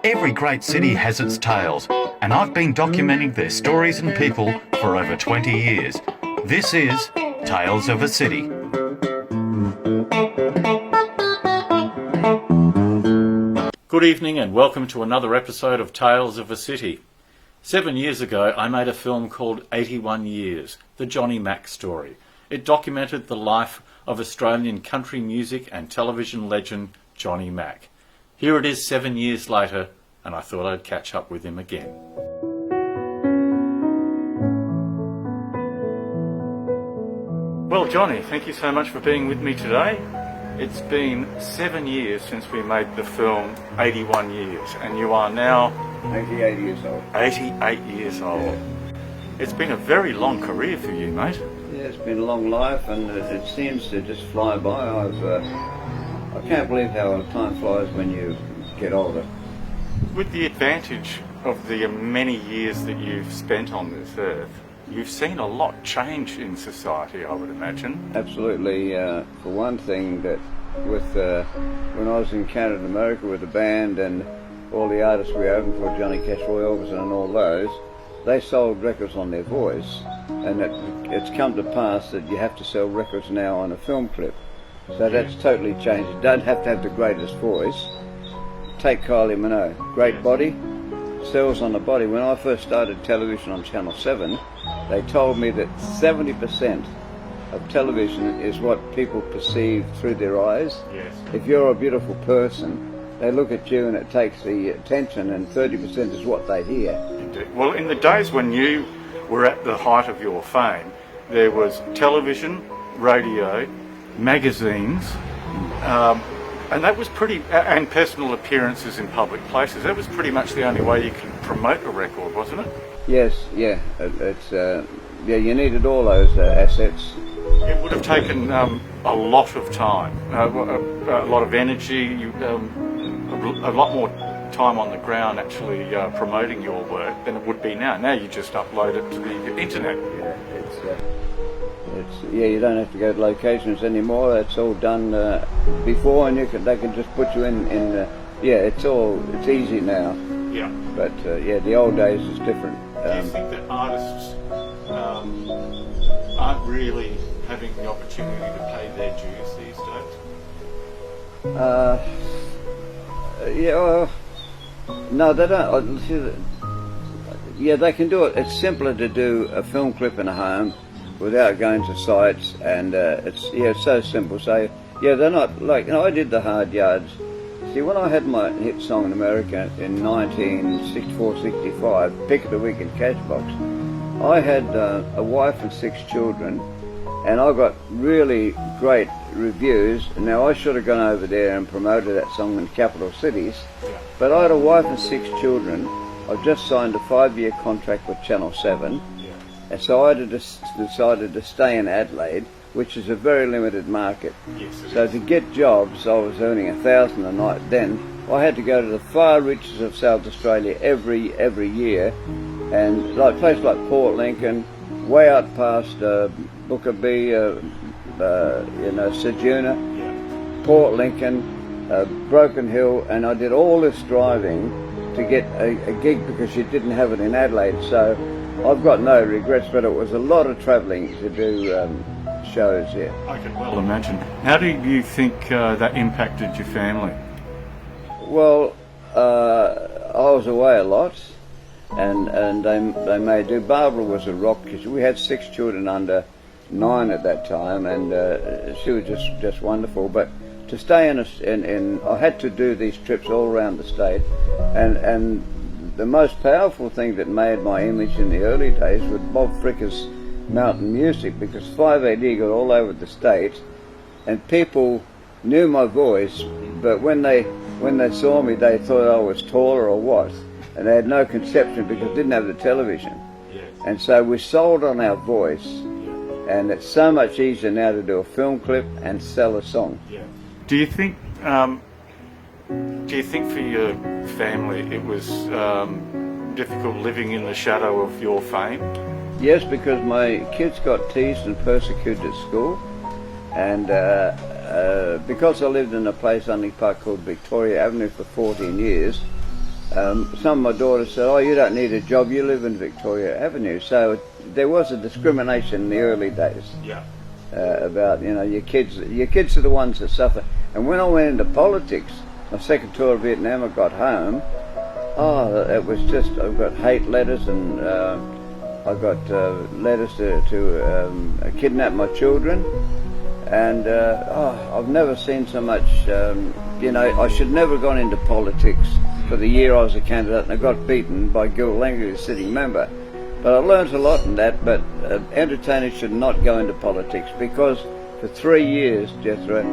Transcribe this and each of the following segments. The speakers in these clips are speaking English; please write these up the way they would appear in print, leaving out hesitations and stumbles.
Every great city has its tales, and I've been documenting their stories and people for over 20 years. This is Tales of a City. Good evening and welcome to another episode of Tales of a City. 7 years ago I made a film called 81 Years, the Johnny Mac story. It documented the life of Australian country music and television legend Johnny Mac. Here it is 7 years later, and I thought I'd catch up with him again. Well, Johnny, thank you so much for being with me today. It's been 7 years since we made the film 81 Years, and you are now 88 years old. 88 years old. Yeah. It's been a very long career for you, mate. Yeah, it's been a long life, and it seems to just fly by. I can't believe how time flies when you get older. With the advantage of the many years that you've spent on this earth, you've seen a lot change in society, I would imagine. Absolutely. For one thing, that with when I was in Canada and America with the band and all the artists we opened for, Johnny Cash, Roy Orbison and all those, they sold records on their voice, and it's come to pass that you have to sell records now on a film clip. So that's totally changed. You don't have to have the greatest voice. Take Kylie Minogue, great body, sells on the body. When I first started television on Channel 7, they told me that 70% of television is what people perceive through their eyes. Yes. If you're a beautiful person, they look at you and it takes the attention, and 30% is what they hear. Indeed. Well, in the days when you were at the height of your fame, there was television, radio, magazines, and that was and personal appearances in public places. That was pretty much the only way you could promote a record, wasn't it? Yes, yeah. You needed all those assets. It would have taken a lot of time, a lot of energy, a lot more time on the ground actually promoting your work than it would be now. Now you just upload it to the internet. Yeah, you don't have to go to locations anymore. It's all done before, and they can just put you in. It's easy now. Yeah. But the old days is different. Do you think that artists aren't really having the opportunity to pay their dues these days? No, they don't. Yeah, they can do it. It's simpler to do a film clip in a home without going to sites, and it's so simple. So they're not like, I did the hard yards. See, when I had my hit song in America in 1964-65, Pick of the Week in Cashbox, I had a wife and 6 children, and I got really great reviews. Now, I should have gone over there and promoted that song in capital cities, but I had a wife and 6 children. I just signed a 5-year contract with Channel 7, and so I decided to stay in Adelaide, which is a very limited market. Yes, so to get jobs, I was earning $1,000 a night then. I had to go to the far reaches of South Australia every year, and like places like Port Lincoln, way out past Booker B, Sejuna, Port Lincoln, Broken Hill, and I did all this driving to get a gig because you didn't have it in Adelaide. So I've got no regrets, but it was a lot of travelling to do shows here. I can well imagine. How do you think that impacted your family? Well, I was away a lot, and they may do. Barbara was a rock, because we had 6 children under 9 at that time, and she was just wonderful. But to stay in I had to do these trips all around the state, and the most powerful thing that made my image in the early days was Bob Fricker's Mountain Music, because 5AD got all over the state, and people knew my voice, but when they saw me, they thought I was taller or what, and they had no conception because I didn't have the television. Yes. And so we sold on our voice, and it's so much easier now to do a film clip and sell a song. Yeah. Do you think for your family it was difficult living in the shadow of your fame? Yes, because my kids got teased and persecuted at school, and because I lived in a place only park called Victoria Avenue for 14 years, some of my daughters said, "Oh, you don't need a job, you live in Victoria Avenue." So there was a discrimination in the early days. Yeah. About, your kids are the ones that suffer. And when I went into politics, my second tour of Vietnam, I got home, it was just, I got hate letters, and I got letters to kidnap my children, and I've never seen so much. I should never have gone into politics for the year I was a candidate, and I got beaten by Gil Langley, the sitting member. But I learned a lot in that. But entertainers should not go into politics, because for 3 years, Jethro,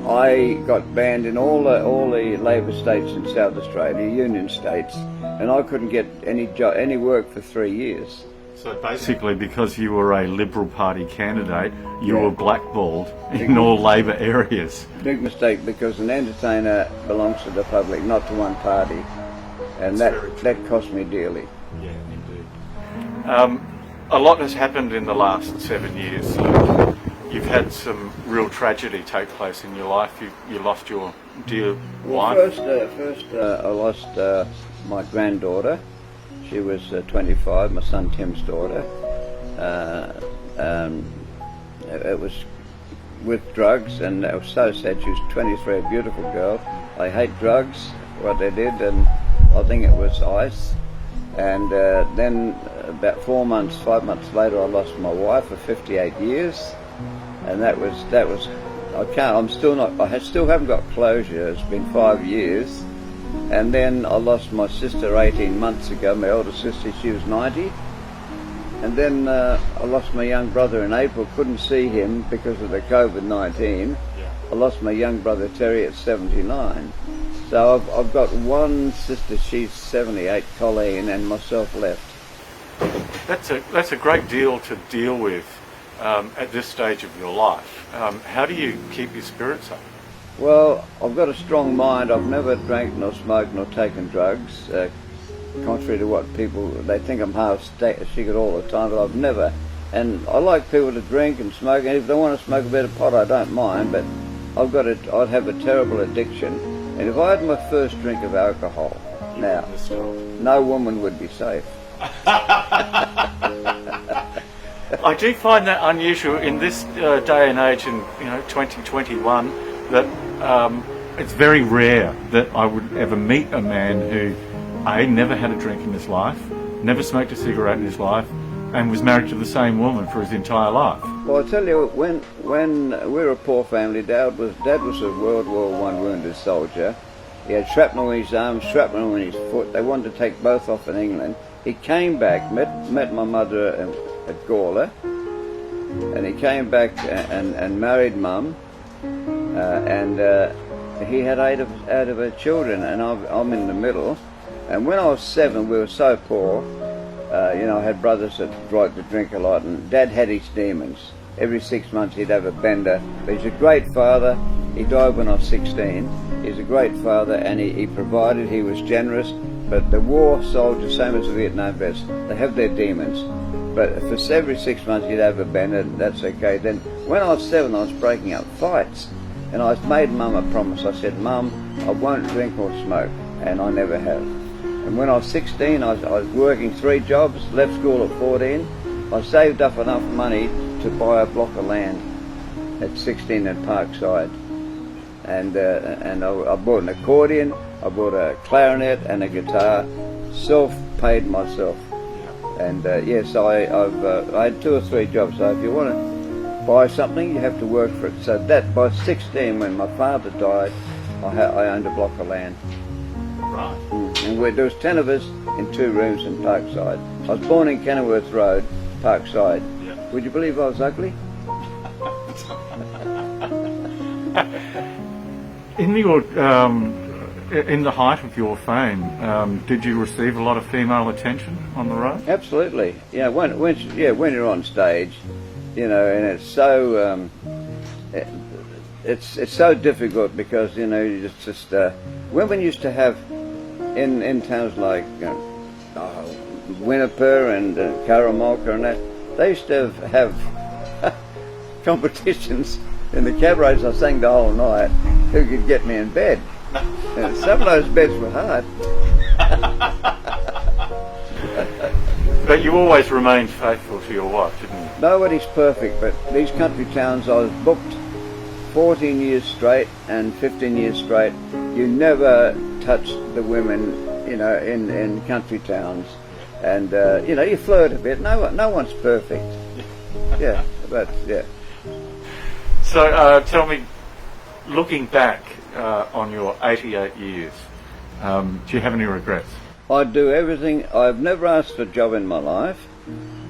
I got banned in all the Labor states in South Australia, union states, and I couldn't get any work for 3 years. So basically, because you were a Liberal Party candidate, you were blackballed in all Labor areas. Big mistake, because an entertainer belongs to the public, not to one party, and that cost me dearly. Yeah, indeed. A lot has happened in the last 7 years. You've had some real tragedy take place in your life. You lost your dear wife. First, I lost my granddaughter. She was 25, my son Tim's daughter. It was with drugs, and it was so sad. She was 23, a beautiful girl. I hate drugs, what they did, and I think it was ice. And then about 5 months later, I lost my wife of 58 years. And that was I still haven't got closure. It's been 5 years. And then I lost my sister 18 months ago, my older sister. She was 90. And then I lost my young brother in April, couldn't see him because of the COVID-19. I lost my young brother Terry at 79. So I've got one sister, she's 78, Colleen, and myself left. That's a great deal to deal with at this stage of your life. How do you keep your spirits up? Well, I've got a strong mind. I've never drank nor smoked nor taken drugs, contrary to what they think I'm half-secret all the time, but I've never. And I like people to drink and smoke, and if they want to smoke a bit of pot, I don't mind, but I'd have a terrible addiction. And if I had my first drink of alcohol now, no woman would be safe. I do find that unusual in this day and age, in 2021, that it's very rare that I would ever meet a man who never had a drink in his life, never smoked a cigarette in his life, and was married to the same woman for his entire life. Well, I tell you, when we were a poor family, Dad was a World War I wounded soldier. He had shrapnel in his arm, shrapnel in his foot. They wanted to take both off in England. He came back, met my mother at Gawler, and he came back and married Mum, and he had eight of her children, and I'm in the middle. And when I was 7, we were so poor. I had brothers that liked to drink a lot, and Dad had his demons. Every 6 months he'd have a bender. But he's a great father. He died when I was 16. He's a great father, and he provided. He was generous. But the war soldiers, same as the Vietnam vets, they have their demons. But for every 6 months he'd have a bender, and that's okay. Then when I was 7, I was breaking up fights, and I made Mum a promise. I said, "Mum, I won't drink or smoke," and I never have. And when I was 16, I was working 3 jobs, left school at 14. I saved up enough money to buy a block of land at 16 at Parkside. And I bought an accordion, I bought a clarinet and a guitar, self-paid myself. And yes, I had 2 or 3 jobs. So if you want to buy something, you have to work for it. So that by 16, when my father died, I owned a block of land. Right. And there was 10 of us in 2 rooms in Parkside. I was born in Kenilworth Road, Parkside. Yeah. Would you believe I was ugly? In the height of your fame, did you receive a lot of female attention on the road? Absolutely. Yeah. When you're on stage, and it's so it's so difficult because you just women used to have in towns like Winnipeg and Karamoka and that, they used to have competitions In the cabarets I sang the whole night. Who could get me in bed? And some of those beds were hard. But you always remained faithful to your wife, didn't you? Nobody's perfect, but these country towns I was booked 14 years straight and 15 years straight. You never touch the women, you know, in country towns. And, you know, you flirt a bit. No one's perfect. Yeah, but, yeah. So tell me, looking back on your 88 years, do you have any regrets? I'd do everything. I've never asked for a job in my life,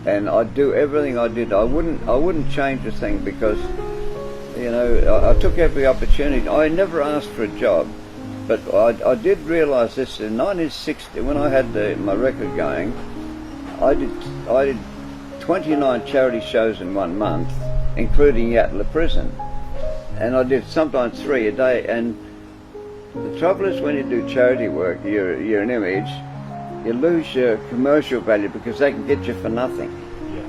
and I'd do everything I did. I wouldn't change a thing because, you know, I took every opportunity. I never asked for a job, but I did realise this in 1960 when I had my record going. I did 29 charity shows in 1 month, including Yatala Prison, and I did sometimes 3 a day. And the trouble is, when you do charity work, you're an image. You lose your commercial value because they can get you for nothing. Yeah.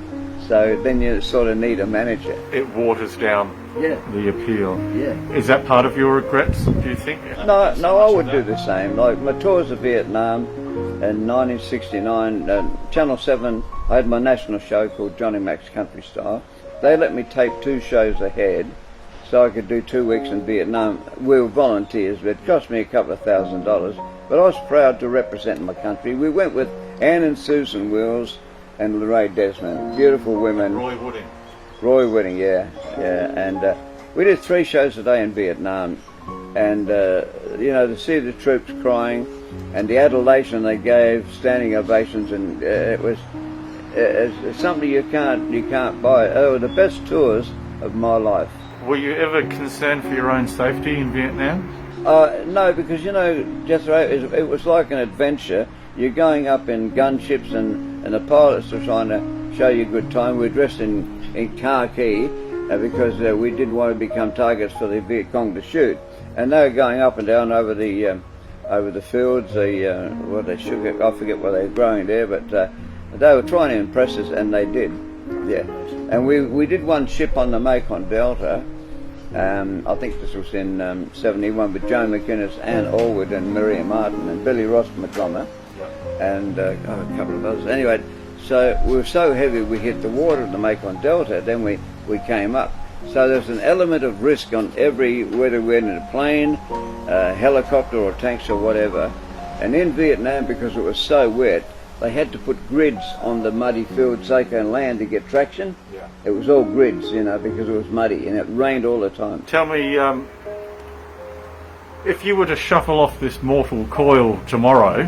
So then you sort of need a manager. It waters down the appeal. Yeah. Is that part of your regrets, do you think? No, I would do the same. Like my tours of Vietnam in 1969, Channel 7, I had my national show called Johnny Mac's Country Style. They let me tape 2 shows ahead so I could do 2 weeks in Vietnam. We were volunteers, but it cost me a couple of $1,000. But I was proud to represent my country. We went with Anne and Susan Wills and Lorraine Desmond, beautiful women. Roy Whitting, yeah. And we did 3 shows a day in Vietnam. And, you know, to see the troops crying and the adulation they gave, standing ovations, and it was it's something you can't buy. They were the best tours of my life. Were you ever concerned for your own safety in Vietnam? No, because, you know, Jethro, it was like an adventure. You're going up in gunships and the pilots are trying to show you a good time. We're dressed in khaki because we didn't want to become targets for the Viet Cong to shoot. And they were going up and down over the fields, the sugar, I forget what they were growing there, but they were trying to impress us, and they did. Yeah. And we did 1 ship on the Mekong Delta. I think this was in 71 with Joan McInnes, Anne Allwood and Miriam Martin and Billy Ross McDonough and a couple of others. Anyway, so we were so heavy we hit the water of the Mekong Delta, then we came up. So there's an element of risk on whether we're in a plane, helicopter or tanks or whatever. And in Vietnam, because it was so wet, they had to put grids on the muddy fields so they can land to get traction. Yeah. It was all grids, you know, because it was muddy and it rained all the time. Tell me, if you were to shuffle off this mortal coil tomorrow,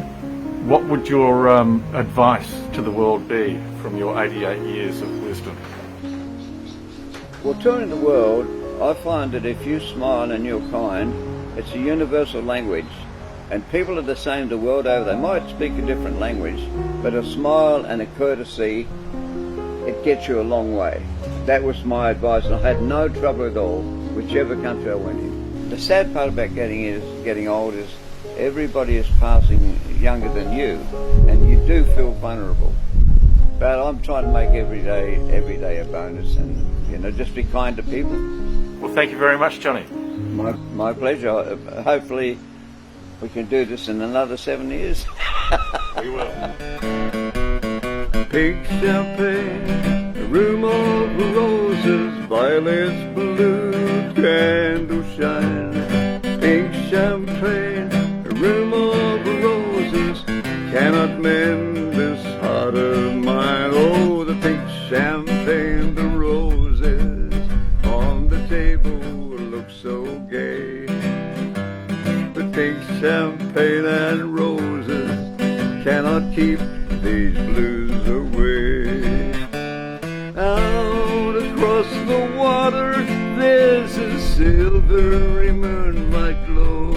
what would your advice to the world be from your 88 years of wisdom? Well, touring the world, I find that if you smile and you're kind, it's a universal language. And people are the same the world over. They might speak a different language, but a smile and a courtesy, it gets you a long way. That was my advice, and I had no trouble at all, whichever country I went in. The sad part about getting old is everybody is passing younger than you, and you do feel vulnerable. But I'm trying to make every day a bonus, and, you know, just be kind to people. Well, thank you very much, Johnny. My pleasure. Hopefully we can do this in another 7 years. We will. Pink champagne, a room of roses, violets, blue, candle shine. Pink champagne, a room of roses, cannot mend this heart of mine. Oh, the pink champagne, the roses on the table look so gay. The pink champagne and roses cannot keep these blues away. Out across the water there's a silvery moonlight glow.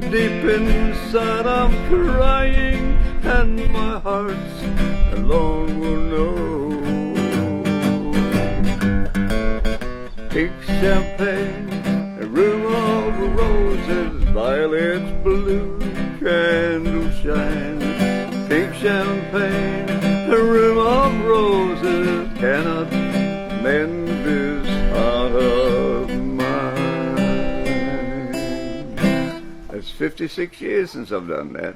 Deep inside I'm crying, and my heart alone will know. Pink champagne, a room of roses, violets, blue, candle shine. Pink champagne, a room of roses, cannot mend this heart of 56 years since I've done that.